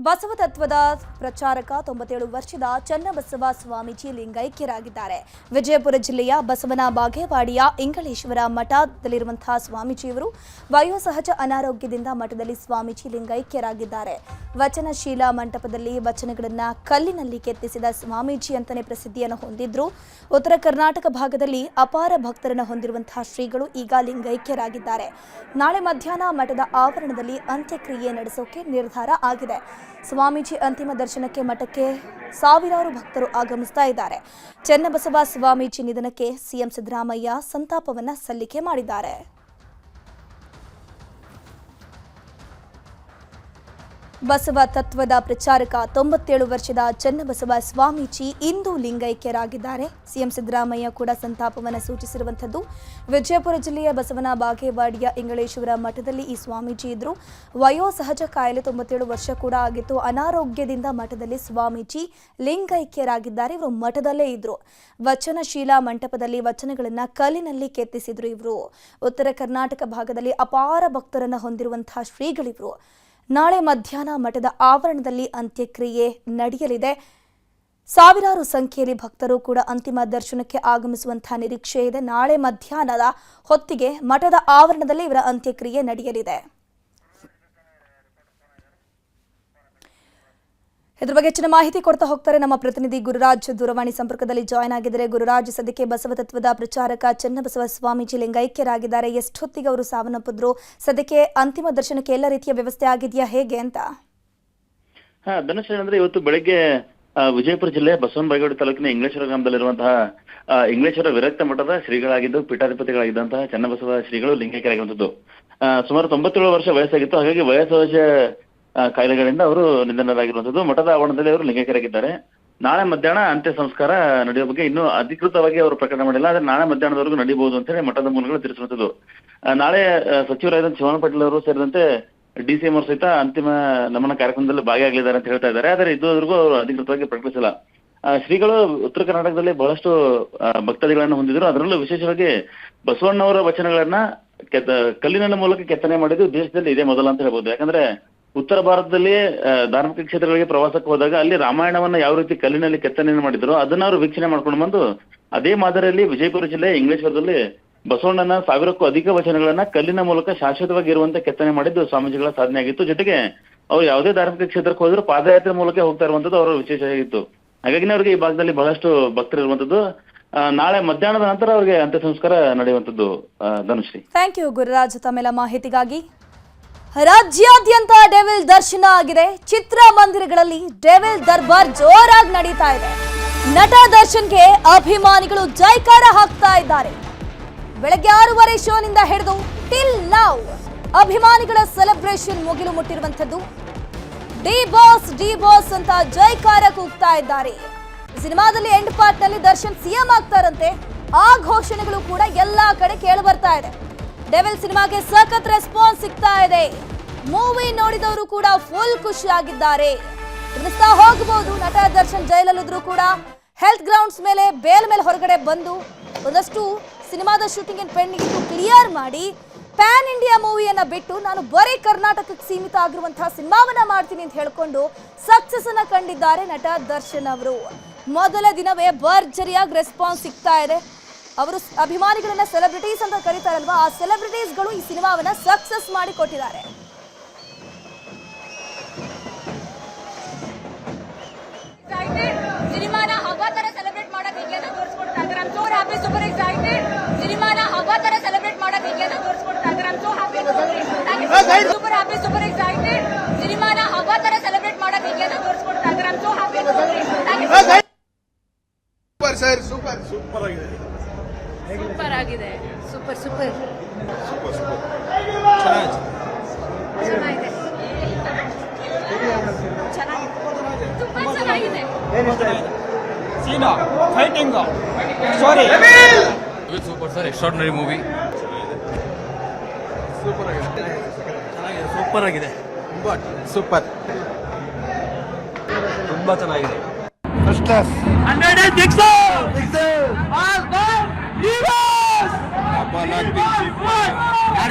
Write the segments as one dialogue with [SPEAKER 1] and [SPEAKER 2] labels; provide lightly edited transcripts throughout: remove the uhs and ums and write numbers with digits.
[SPEAKER 1] ಬಸವ ತತ್ವದ ಪ್ರಚಾರಕ 97 ವರ್ಷದ ಚನ್ನಬಸವ ಸ್ವಾಮೀಜಿ ಲಿಂಗೈಕ್ಯರಾಗಿದ್ದಾರೆ. ವಿಜಯಪುರ ಜಿಲ್ಲೆಯ ಬಸವನ ಬಾಗೇವಾಡಿಯ ಇಂಗಳೇಶ್ವರ ಮಠದಲ್ಲಿರುವಂತಹ ಸ್ವಾಮೀಜಿಯವರು ವಯೋಸಹಜ ಅನಾರೋಗ್ಯದಿಂದ ಮಠದಲ್ಲಿ ಸ್ವಾಮೀಜಿ ಲಿಂಗೈಕ್ಯರಾಗಿದ್ದಾರೆ. ವಚನಶೀಲ ಮಂಟಪದಲ್ಲಿ ವಚನಗಳನ್ನು ಕಲ್ಲಿನಲ್ಲಿ ಕೆತ್ತಿಸಿದ ಸ್ವಾಮೀಜಿ ಅಂತಾನೆ ಪ್ರಸಿದ್ಧಿಯನ್ನು ಹೊಂದಿದ್ರು. ಉತ್ತರ ಕರ್ನಾಟಕ ಭಾಗದಲ್ಲಿ ಅಪಾರ ಭಕ್ತರನ್ನು ಹೊಂದಿರುವಂತಹ ಶ್ರೀಗಳು ಈಗ ಲಿಂಗೈಕ್ಯರಾಗಿದ್ದಾರೆ. ನಾಳೆ ಮಧ್ಯಾಹ್ನ ಮಠದ ಆವರಣದಲ್ಲಿ ಅಂತ್ಯಕ್ರಿಯೆ ನಡೆಸೋಕೆ ನಿರ್ಧಾರ ಆಗಿದೆ. ಸ್ವಾಮೀಜಿ ಅಂತಿಮ ದರ್ಶನಕ್ಕೆ ಮಠಕ್ಕೆ ಸಾವಿರಾರು ಭಕ್ತರು ಆಗಮಿಸ್ತಾ ಇದ್ದಾರೆ. ಚನ್ನಬಸವ ಸ್ವಾಮೀಜಿ ನಿಧನಕ್ಕೆ ಸಿಎಂ ಸಿದ್ದರಾಮಯ್ಯ ಸಂತಾಪವನ್ನ ಸಲ್ಲಿಕೆ ಮಾಡಿದ್ದಾರೆ. ಬಸವ ತತ್ವದ ಪ್ರಚಾರಕ 97 ವರ್ಷದ ಚನ್ನಬಸವ ಸ್ವಾಮೀಜಿ ಇಂದು ಲಿಂಗೈಕ್ಯರಾಗಿದ್ದಾರೆ. ಸಿಎಂ ಸಿದ್ದರಾಮಯ್ಯ ಕೂಡ ಸಂತಾಪವನ್ನು ಸೂಚಿಸಿರುವಂಥದ್ದು. ವಿಜಯಪುರ ಜಿಲ್ಲೆಯ ಬಸವನ ಬಾಗೇವಾಡಿಯ ಇಂಗಳೇಶ್ವರ ಮಠದಲ್ಲಿ ಈ ಸ್ವಾಮೀಜಿ ಇದ್ರು. ವಯೋಸಹಜ ಕಾಯಿಲೆ 97 ವರ್ಷ ಕೂಡ ಆಗಿತ್ತು. ಅನಾರೋಗ್ಯದಿಂದ ಮಠದಲ್ಲಿ ಸ್ವಾಮೀಜಿ ಲಿಂಗೈಕ್ಯರಾಗಿದ್ದಾರೆ. ಇವರು ಮಠದಲ್ಲೇ ಇದ್ರು. ವಚನಶೀಲ ಮಂಟಪದಲ್ಲಿ ವಚನಗಳನ್ನು ಕಲ್ಲಿನಲ್ಲಿ ಕೆತ್ತಿಸಿದ್ರು. ಇವರು ಉತ್ತರ ಕರ್ನಾಟಕ ಭಾಗದಲ್ಲಿ ಅಪಾರ ಭಕ್ತರನ್ನು ಹೊಂದಿರುವಂತಹ ಶ್ರೀಗಳಿವರು. ನಾಳೆ ಮಧ್ಯಾಹ್ನ ಮಠದ ಆವರಣದಲ್ಲಿ ಅಂತ್ಯಕ್ರಿಯೆ ನಡೆಯಲಿದೆ. ಸಾವಿರಾರು ಸಂಖ್ಯೆಯಲ್ಲಿ ಭಕ್ತರು ಕೂಡ ಅಂತಿಮ ದರ್ಶನಕ್ಕೆ ಆಗಮಿಸುವಂತಹ ನಿರೀಕ್ಷೆ ಇದೆ. ನಾಳೆ ಮಧ್ಯಾಹ್ನದ ಹೊತ್ತಿಗೆ ಮಠದ ಆವರಣದಲ್ಲಿ ಇವರ ಅಂತ್ಯಕ್ರಿಯೆ ನಡೆಯಲಿದೆ. ಇದರ ಬಗ್ಗೆ ಹೆಚ್ಚಿನ ಮಾಹಿತಿ ಕೊಡ್ತಾ ಹೋಗ್ತಾರೆ ನಮ್ಮ ಪ್ರತಿನಿಧಿ ಗುರುರಾಜ್. ದೂರವಾಣಿ ಸಂಪರ್ಕದಲ್ಲಿ ಜಾಯ್ನ್ ಆಗಿದ್ದಾರೆ. ಗುರುರಾಜ್, ಸದ್ಯಕ್ಕೆ ಬಸವ ತತ್ವದ ಪ್ರಚಾರಕ ಚನ್ನಬಸವ ಸ್ವಾಮೀಜಿ ಲಿಂಗೈಕ್ಯರಾಗಿದ್ದಾರೆ. ಎಷ್ಟೊತ್ತಿಗೆ ಅವರು ಸಾವನ್ನಪ್ಪಿದ್ರು? ಸದ್ಯಕ್ಕೆ ಅಂತಿಮ ದರ್ಶನಕ್ಕೆ ಎಲ್ಲ ರೀತಿಯ ವ್ಯವಸ್ಥೆ ಆಗಿದೆಯಾ, ಹೇಗೆ ಅಂತ?
[SPEAKER 2] ಧನುಷ್, ಅಂದ್ರೆ ಇವತ್ತು ಬೆಳಗ್ಗೆ ವಿಜಯಪುರ ಜಿಲ್ಲೆ ಬಸವನ ಬಾಗೇವಾಡಿ ತಾಲೂಕಿನ ಇಂಗಳೇಶ್ವರ ಗ್ರಾಮದಲ್ಲಿರುವಂತಹ ಇಂಗಳೇಶ್ವರ ವಿರಕ್ತ ಮಠದ ಶ್ರೀಗಳಾಗಿದ್ದು ಪೀಠಾಧಿಪತಿಗಳಾಗಿದ್ದಂತಹ ಚನ್ನಬಸವ ಶ್ರೀಗಳು ಲಿಂಗೈಕ್ಯರಾಗಿರುವಂತದ್ದು. ಸುಮಾರು 97 ವರ್ಷ ವಯಸ್ಸಾಗಿತ್ತು. ಹಾಗಾಗಿ ವಯಸ್ಸಹಜ ಕಾಯಿಲೆಗಳಿಂದ ಅವರು ನಿಧನರಾಗಿರುವಂತದ್ದು. ಮಠದ ಆವರಣದಲ್ಲಿ ಅವರು ಲಿಂಗೈಕ್ಯರಾಗಿದ್ದಾರೆ. ನಾಳೆ ಮಧ್ಯಾಹ್ನ ಅಂತ್ಯ ಸಂಸ್ಕಾರ ನಡೆಯುವ ಬಗ್ಗೆ ಇನ್ನೂ ಅಧಿಕೃತವಾಗಿ ಅವರು ಪ್ರಕಟಣೆ ಮಾಡಿಲ್ಲ. ಆದ್ರೆ ನಾಳೆ ಮಧ್ಯಾಹ್ನದವರೆಗೂ ನಡೀಬಹುದು ಅಂತ ಹೇಳಿ ಮಠದ ಮೂಲಗಳು ತಿಳಿಸುವಂತದ್ದು. ನಾಳೆ ಸಚಿವರಾದ ಶಿವಣ್ಣ ಪಾಟೀಲ್ ಅವರು ಸೇರಿದಂತೆ ಡಿಸಿಎಂ ಅವರು ಸಹಿತ ಅಂತಿಮ ನಮನ ಕಾರ್ಯಕ್ರಮದಲ್ಲಿ ಭಾಗಿಯಾಗಲಿದ್ದಾರೆ ಅಂತ ಹೇಳ್ತಾ ಇದ್ದಾರೆ. ಆದರೆ ಇದುವರೆಗೂ ಅವರು ಅಧಿಕೃತವಾಗಿ ಪ್ರಕಟಿಸಿಲ್ಲ. ಶ್ರೀಗಳು ಉತ್ತರ ಕರ್ನಾಟಕದಲ್ಲಿ ಬಹಳಷ್ಟು ಭಕ್ತಾದಿಗಳನ್ನು ಹೊಂದಿದ್ರು. ಅದರಲ್ಲೂ ವಿಶೇಷವಾಗಿ ಬಸವಣ್ಣವರ ವಚನಗಳನ್ನ ಕಲ್ಲಿನ ಮೂಲಕ ಕೆತ್ತನೆ ಮಾಡಿದ್ದು ದೇಶದಲ್ಲಿ ಇದೇ ಮೊದಲ ಅಂತ ಹೇಳ್ಬೋದು. ಯಾಕಂದ್ರೆ ಉತ್ತರ ಭಾರತದಲ್ಲಿ ಧಾರ್ಮಿಕ ಕ್ಷೇತ್ರಗಳಿಗೆ ಪ್ರವಾಸಕ್ಕೆ ಹೋದಾಗ ಅಲ್ಲಿ ರಾಮಾಯಣವನ್ನ ಯಾವ ರೀತಿ ಕಲ್ಲಿನಲ್ಲಿ ಕೆತ್ತನೆಯನ್ನು ಮಾಡಿದ್ರು ಅದನ್ನ ಅವರು ವೀಕ್ಷಣೆ ಮಾಡ್ಕೊಂಡು ಬಂದು ಅದೇ ಮಾದರಿಯಲ್ಲಿ ವಿಜಯಪುರ ಜಿಲ್ಲೆ ಇಂಗಳೇಶ್ವರದಲ್ಲಿ ಬಸವಣ್ಣನ 1000ಕ್ಕೂ ಅಧಿಕ ವಚನಗಳನ್ನ ಕಲ್ಲಿನ ಮೂಲಕ ಶಾಶ್ವತವಾಗಿ ಇರುವಂತೆ ಕೆತ್ತನೆ ಮಾಡಿದ್ದು ಸ್ವಾಮೀಜಿಗಳ ಸಾಧನೆ ಆಗಿತ್ತು. ಜೊತೆಗೆ ಅವ್ರು ಯಾವುದೇ ಧಾರ್ಮಿಕ ಕ್ಷೇತ್ರಕ್ಕೆ ಹೋದ್ರು ಪಾದಯಾತ್ರೆ ಮೂಲಕ ಹೋಗ್ತಾ ಇರುವಂತದ್ದು ಅವರ ವಿಶೇಷ ಆಗಿತ್ತು. ಹಾಗಾಗಿ ಅವರಿಗೆ ಈ ಭಾಗದಲ್ಲಿ ಬಹಳಷ್ಟು ಭಕ್ತರು ಇರುವಂತದ್ದು. ನಾಳೆ ಮಧ್ಯಾಹ್ನದ ನಂತರ ಅವರಿಗೆ ಅಂತ್ಯ ಸಂಸ್ಕಾರ ನಡೆಯುವಂತದ್ದು. ಧನುಶ್ರೀ,
[SPEAKER 1] ಥ್ಯಾಂಕ್ ಯು ಗುರುರಾಜ್ ತಮ್ಮೆಲ್ಲ ಮಾಹಿತಿಗಾಗಿ. ರಾಜ್ಯಾದ್ಯಂತ ಡೆವಿಲ್ ದರ್ಶನ ಆಗಿದೆ. ಚಿತ್ರಮಂದಿರಗಳಲ್ಲಿ ಡೆವಿಲ್ ದರ್ಬಾರ್ ಜೋರಾಗಿ ನಡೀತಾ ಇದೆ. ನಟ ದರ್ಶನ್ಗೆ ಅಭಿಮಾನಿಗಳು ಜೈಕಾರ ಹಾಕ್ತಾ ಇದ್ದಾರೆ. ಬೆಳಗ್ಗೆ 6:30 ಶೋನಿಂದ ಹಿಡಿದು ಟಿಲ್ ನೌ ಅಭಿಮಾನಿಗಳ ಸೆಲೆಬ್ರೇಷನ್ ಮುಗಿಲು ಮುಟ್ಟಿರುವಂತದ್ದು. ಡಿ ಬಾಸ್ ಅಂತ ಜೈಕಾರ ಕೂಗ್ತಾ ಇದ್ದಾರೆ. ಸಿನಿಮಾದಲ್ಲಿ ಎಂಡ್ ಪಾರ್ಟ್ ನಲ್ಲಿ ದರ್ಶನ್ ಸಿಎಂ ಆಗ್ತಾರಂತೆ. ಆ ಘೋಷಣೆಗಳು ಕೂಡ ಎಲ್ಲಾ ಕಡೆ ಕೇಳಿ ಬರ್ತಾ ಇದೆ. ಡೆವಿಲ್ ಸಿನಿಮಾಗೆ ಸಖತ್ ರೆಸ್ಪಾನ್ಸ್ ಸಿಗ್ತಾ ಇದೆ. ಮೂವಿ ನೋಡಿದವರು ಕೂಡ ಫುಲ್ ಖುಷಿಯಾಗಿದ್ದಾರೆ. ತಿಳಿಸ್ತಾ ಹೋಗಬಹುದು, ನಟ ದರ್ಶನ್ ಜೈಲಲ್ಲಿದ್ರು ಕೂಡ ಹೆಲ್ತ್ ಗ್ರೌಂಡ್ಸ್ ಮೇಲೆ ಬೇಲ್ ಮೇಲೆ ಹೊರಗಡೆ ಬಂದು ಒಂದಷ್ಟು ಸಿನಿಮಾದ ಶೂಟಿಂಗ್ ಪೆಂಡಿಂಗ್ ಇದ್ದು ಕ್ಲಿಯರ್ ಮಾಡಿ ಪ್ಯಾನ್ ಇಂಡಿಯಾ ಮೂವಿಯನ್ನ ಬಿಟ್ಟು ನಾನು ಬರೀ ಕರ್ನಾಟಕಕ್ಕೆ ಸೀಮಿತ ಆಗಿರುವಂತಹ ಸಿನಿಮಾವನ್ನ ಮಾಡ್ತೀನಿ ಅಂತ ಹೇಳ್ಕೊಂಡು ಸಕ್ಸಸ್ ಅನ್ನ ಕಂಡಿದ್ದಾರೆ ನಟ ದರ್ಶನ್ ಅವರು. ಮೊದಲ ದಿನವೇ ಭರ್ಜರಿಯಾಗಿ ರೆಸ್ಪಾನ್ಸ್ ಸಿಗ್ತಾ ಇದೆ. ಅವರು ಅಭಿಮಾನಿಗಳನ್ನ ಸೆಲೆಬ್ರಿಟೀಸ್ ಅಂತ ಕರೀತಾರಲ್ವಾ, ಆ ಸೆಲೆಬ್ರಿಟೀಸ್ಗಳು ಈ ಸಿನಿಮಾವನ್ನ ಸಕ್ಸಸ್ ಮಾಡಿ ಕೊಟ್ಟಿದ್ದಾರೆ.
[SPEAKER 3] ಸಿನಿಮಾನ ಹವಾ ತರ ಸೆಲೆಬ್ರೇಟ್ ಮಾಡಕ್ ಹೇಗೆ ಅಂತ ತೋರಿಸ್ಕೊಡ್ತಾ ಇದ್ದಾರೆ. I am so happy, super excited. ಸಿನಿಮಾನ ಹವಾ ತರ ಸೆಲೆಬ್ರೇಟ್ ಮಾಡಕ್ ಹೇಗೆ ಅಂತ ತೋರಿಸ್ಕೊಡ್ತಾ ಇದ್ದಾರೆ. I am so happy, super happy, super excited. ಸಿನಿಮಾನ ಹವಾ ತರ ಸೆಲೆಬ್ರೇಟ್ ಮಾಡಕ್ ಹೇಗೆ ಅಂತ ತೋರಿಸ್ಕೊಡ್ತಾ ಇದ್ದಾರೆ. I am so happy,
[SPEAKER 4] super sir, super super ಆಗಿದೆ.
[SPEAKER 3] ಸೂಪರ್ ಆಗಿದೆ, ಸೂಪರ್ ಸೂಪರ್
[SPEAKER 4] ಸೂಪರ್ ಸೂಪರ್
[SPEAKER 3] ಚೆನ್ನಾಗಿದೆ, ತುಂಬಾ ಚೆನ್ನಾಗಿದೆ.
[SPEAKER 5] ಸೀನಾ fighting story
[SPEAKER 6] super sir, extraordinary movie.
[SPEAKER 4] Super ಆಗಿದೆ,
[SPEAKER 5] ಚೆನ್ನಾಗಿದೆ, ಸೂಪರ್ ಆಗಿದೆ,
[SPEAKER 4] ತುಂಬಾ ಸೂಪರ್,
[SPEAKER 5] ತುಂಬಾ ಚೆನ್ನಾಗಿದೆ.
[SPEAKER 4] First class.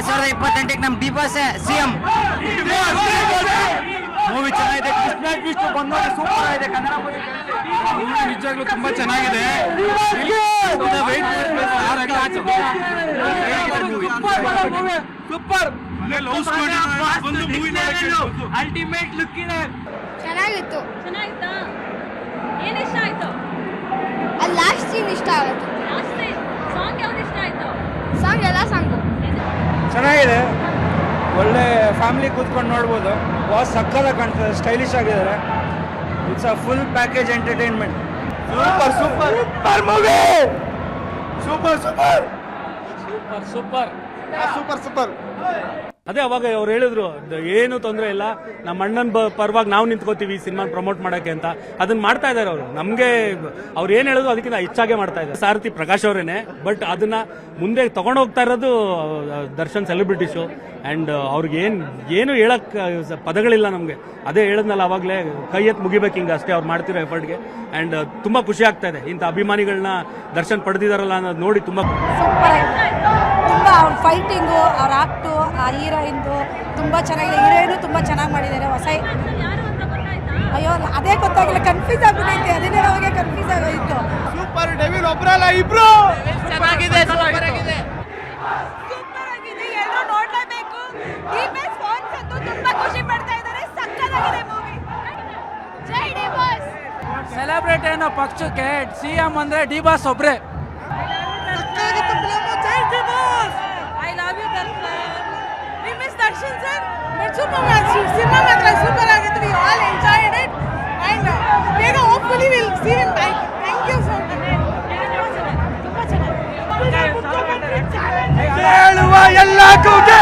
[SPEAKER 5] 2028 ನಮ್ ಡಿ ಬಾಸ್ ಸಿಎಂ. ಮೂವಿ ಚೆನ್ನಾಗಿದೆ. ಟ್ವಿಸ್ಟ್ ಬಂದೋಗಿ ಸೂಪರ್ ಆಗಿದೆ. ಕನ್ನಡ ಮೂವಿ ನಿಜವಾಗ್ಲೂ ತುಂಬಾ ಚೆನ್ನಾಗಿದೆ. ಸೂಪರ್ ಅಲ್ಟಿಮೇಟ್ ಲುಕ್ ಇದೆ.
[SPEAKER 7] ಚೆನ್ನಾಗಿತ್ತು.
[SPEAKER 3] ಚೆನ್ನಾಗಿತ್ತಾ? ಏನ್ ಇಷ್ಟ ಆಯ್ತು?
[SPEAKER 7] ಅಲ್ಲಿ ಲಾಸ್ಟ್ ಸೀನ್ ಇಷ್ಟ ಆಗುತ್ತೆ.
[SPEAKER 3] ಲಾಸ್ಟ್ ಸಾಂಗ್ ಯಾವ್ದು ಇಷ್ಟ ಆಯ್ತು?
[SPEAKER 7] ಸಾಂಗ್ ಎಲ್ಲ ಸಾಂಗು
[SPEAKER 5] ಚೆನ್ನಾಗಿದೆ. ಒಳ್ಳೆ ಫ್ಯಾಮಿಲಿ ಕೂತ್ಕೊಂಡು ನೋಡ್ಬೋದು. ಬಾಸ್ ಸಕ್ಕತ್ತಾಗಿ ಕಾಣ್ತದೆ, ಸ್ಟೈಲಿಶ್ ಆಗಿದ್ದಾರೆ. It's a full package entertainment. Super super super movie. Super super super
[SPEAKER 4] super super.
[SPEAKER 8] ಅದೇ ಅವಾಗ ಅವ್ರು ಹೇಳಿದ್ರು ಏನು ತೊಂದರೆ ಇಲ್ಲ, ನಮ್ಮ ಅಣ್ಣನ ಪರವಾಗಿ ನಾವು ನಿಂತ್ಕೋತೀವಿ ಸಿನಿಮಾ ಪ್ರಮೋಟ್ ಮಾಡಕ್ಕೆ ಅಂತ. ಅದನ್ನ ಮಾಡ್ತಾ ಇದಾರೆ ಅವರು. ನಮ್ಗೆ ಅವ್ರು ಏನ್ ಹೇಳಿದ್ರು ಅದಕ್ಕಿಂತ ಹೆಚ್ಚಾಗೆ ಮಾಡ್ತಾ ಇದ್ದಾರೆ. ಸಾರಥಿ ಪ್ರಕಾಶ್ ಅವರೇನೆ, ಬಟ್ ಅದನ್ನ ಮುಂದೆ ತಗೊಂಡು ಹೋಗ್ತಾ ಇರೋದು ದರ್ಶನ್ ಸೆಲೆಬ್ರಿಟೀಸು. ಅಂಡ್ ಅವ್ರಿಗೆ ಏನು ಹೇಳಕ್ ಪದಗಳಿಲ್ಲ ನಮ್ಗೆ. ಅದೇ ಹೇಳದ್ನಲ್ಲ ಅವಾಗಲೇ, ಕೈ ಎತ್ತು ಮುಗಿಬೇಕು ಹಿಂಗ ಅಷ್ಟೇ ಅವ್ರು ಮಾಡ್ತಿರೋ ಎಫರ್ಟ್ಗೆ. ಅಂಡ್ ತುಂಬಾ ಖುಷಿ ಆಗ್ತಾ ಇದೆ. ಇಂಥ ಅಭಿಮಾನಿಗಳನ್ನ ದರ್ಶನ್ ಪಡೆದಿದಾರಲ್ಲ ಅನ್ನೋದು ನೋಡಿ ತುಂಬಾ
[SPEAKER 7] ಸೂಪರ್ ಆಗಿದೆ. ತುಂಬ ಅವ್ರ ಫೈಟಿಂಗು, ಅವ್ರ ಆಕ್ಟು, ಆ ಹೀರೋಯಿಂದು ತುಂಬ ಚೆನ್ನಾಗಿದೆ. ಹೀರೋಯಿನು ತುಂಬ ಚೆನ್ನಾಗಿ ಮಾಡಿದ್ದಾರೆ. ಹೊಸ
[SPEAKER 3] ಯಾರು ಅಂತ ಗೊತ್ತಾಯ್ತಾ?
[SPEAKER 7] ಅಯ್ಯೋ ಅದೇ ಗೊತ್ತಾಗಿಲ್ಲ, ಕನ್ಫ್ಯೂಸ್ ಆಗ್ಬಿಟ್ಟೈತೆ. ಅದನ್ನೇ ನಮಗೆ ಕನ್ಫ್ಯೂಸ್ ಆಗೋಯ್ತು.
[SPEAKER 4] ಸೂಪರ್. ಡೆವಿಲ್ ಒಬ್ರಲ್ಲ ಇಬ್ರು.
[SPEAKER 5] ಚೆನ್ನಾಗಿದೆ.
[SPEAKER 3] ಸೂಪರ್ ಆಗಿದೆ, ಎಲ್ಲರೂ ನೋಡ್ಲೇಬೇಕು. ಡಿಬಾಸ್ ಫಾನ್ಸ್ ಅಂತೂ ತುಂಬಾ ಖುಷಿ ಪಡ್ತಾ ಇದ್ದಾರೆ. ಸಕ್ಕತ್ತಾಗಿದೆ ಮೂವಿ. ಜೈ ಡಿಬಾಸ್.
[SPEAKER 5] ಸೆಲೆಬ್ರಿಟಿ ಅನ್ನೋ ಪಕ್ಷಕ್ಕೆ ಸಿಎಂ ಅಂದ್ರೆ ಡಿಬಾಸ್ ಒಬ್ರೆ.
[SPEAKER 3] I love you Darshan. We miss Darshan sir.
[SPEAKER 7] But super cinema ಮಾತ್ರ ಸೂಪರ್ ಆಗಿತ್ತು. We all enjoyed it and ಬೇಗ hopefully will see him back. Thank you so much. ತುಂಬ ಚೆನ್ನಾಗಿ
[SPEAKER 5] ಹೇಳುವ ಎಲ್ಲ ಕೂಗೆ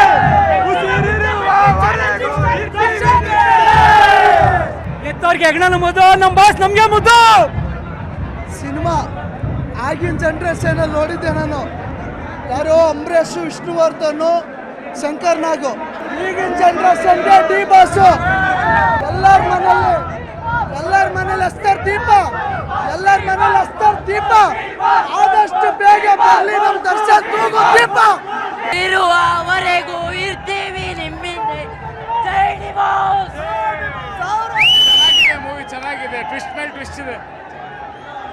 [SPEAKER 5] ಎತ್ತವ್ರಿಗೆ ಹೆಗ್ಣ ಮುದ್ದು, ನಮ್ಮ ಬಾಸ್ ನಮ್ಗೆ ಮುದ್ದು.
[SPEAKER 9] ಸಿನಿಮಾ ಆಗಿನ ಜನ್ರೇಷನಲ್ಲಿ ನೋಡಿದ್ದೆ ನಾನು. ಯಾರೋ ಅಂಬರೀಷ್, ವಿಷ್ಣುವರ್ಧನ್, ಶಂಕರ್ ನಾಗು. ಈಗಿನ ಜನ್ರೇಷನ್ಗೆ ಡಿ ಬಾಸು. ಎಲ್ಲರ ಮನೇಲಿ ಹಚ್ತಾರೆ ದೀಪ. ಎಲ್ಲರ ಮನೇಲಿ ಹಚ್ತಾರೆ ದೀಪ. ಆದಷ್ಟು ಬೇಗ ಬರಲಿ ನಮ್ಮ ದರ್ಶನ್ ತೂಗು ದೀಪ.
[SPEAKER 3] ಇರುವವರೆಗೂ ಇರ್ತೀವಿ ನಿಮ್ಮಿಂದೆ. ಜೈ ಡಿಬಾಸ್.
[SPEAKER 5] ಮೂವಿ ಚೆನ್ನಾಗಿದೆ. ಟ್ವಿಸ್ಟ್ ಮೇಲೆ ಟ್ವಿಸ್ಟ್ ಇದೆ.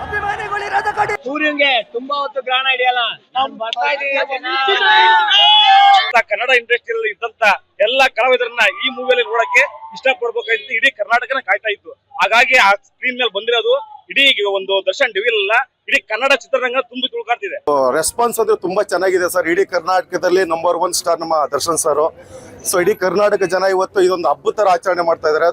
[SPEAKER 9] ಅಭಿಮಾನಿಗಳಿರೋದ ಕಡೆ
[SPEAKER 5] ಸೂರ್ಯಂಗೆ ತುಂಬಾ ಹೊತ್ತು ಗ್ರಹಣ ಹಿಡಿಯಲ್ಲ. ನಾವು ಬರ್ತಾ ಇದೀವಿ.
[SPEAKER 10] ಕನ್ನಡ ಇಂಡಸ್ಟ್ರಿಯಲ್ಲಿ ಇದ್ದಂತ ಎಲ್ಲ ಕಲಾವಿದರನ್ನ ಈ ಮೂವಿಯಲ್ಲಿ ನೋಡಕ್ಕೆ ಇಷ್ಟಪಡ್ಬೇಕಂತ ಇಡೀ ಕರ್ನಾಟಕನ ಕಾಯ್ತಾ ಇತ್ತು. ಹಾಗಾಗಿ ಆ ಸ್ಕ್ರೀನ್ ಮೇಲೆ ಬಂದಿರೋದು ಇಡೀ ಒಂದು ದರ್ಶನ್ ಡೆವಿಲ್ ಅಲ್ಲ, ಇಡೀ ಕನ್ನಡ ಚಿತ್ರರಂಗ ತುಂಬಿ ತುಳ್ಕಾಡ್ತಿದೆ.
[SPEAKER 4] ರೆಸ್ಪಾನ್ಸ್ ಅಂದ್ರೆ ತುಂಬಾ ಚೆನ್ನಾಗಿದೆ ಸರ್. ಇಡೀ ಕರ್ನಾಟಕದಲ್ಲಿ ನಂಬರ್ 1 ಸ್ಟಾರ್ ನಮ್ಮ ದರ್ಶನ್ ಸರ್. ಸೊ ಇಡೀ ಕರ್ನಾಟಕ ಜನ ಇವತ್ತು ಇದೊಂದು ಹಬ್ಬದ ತರ ಆಚರಣೆ ಮಾಡ್ತಾ ಇದ್ದಾರೆ.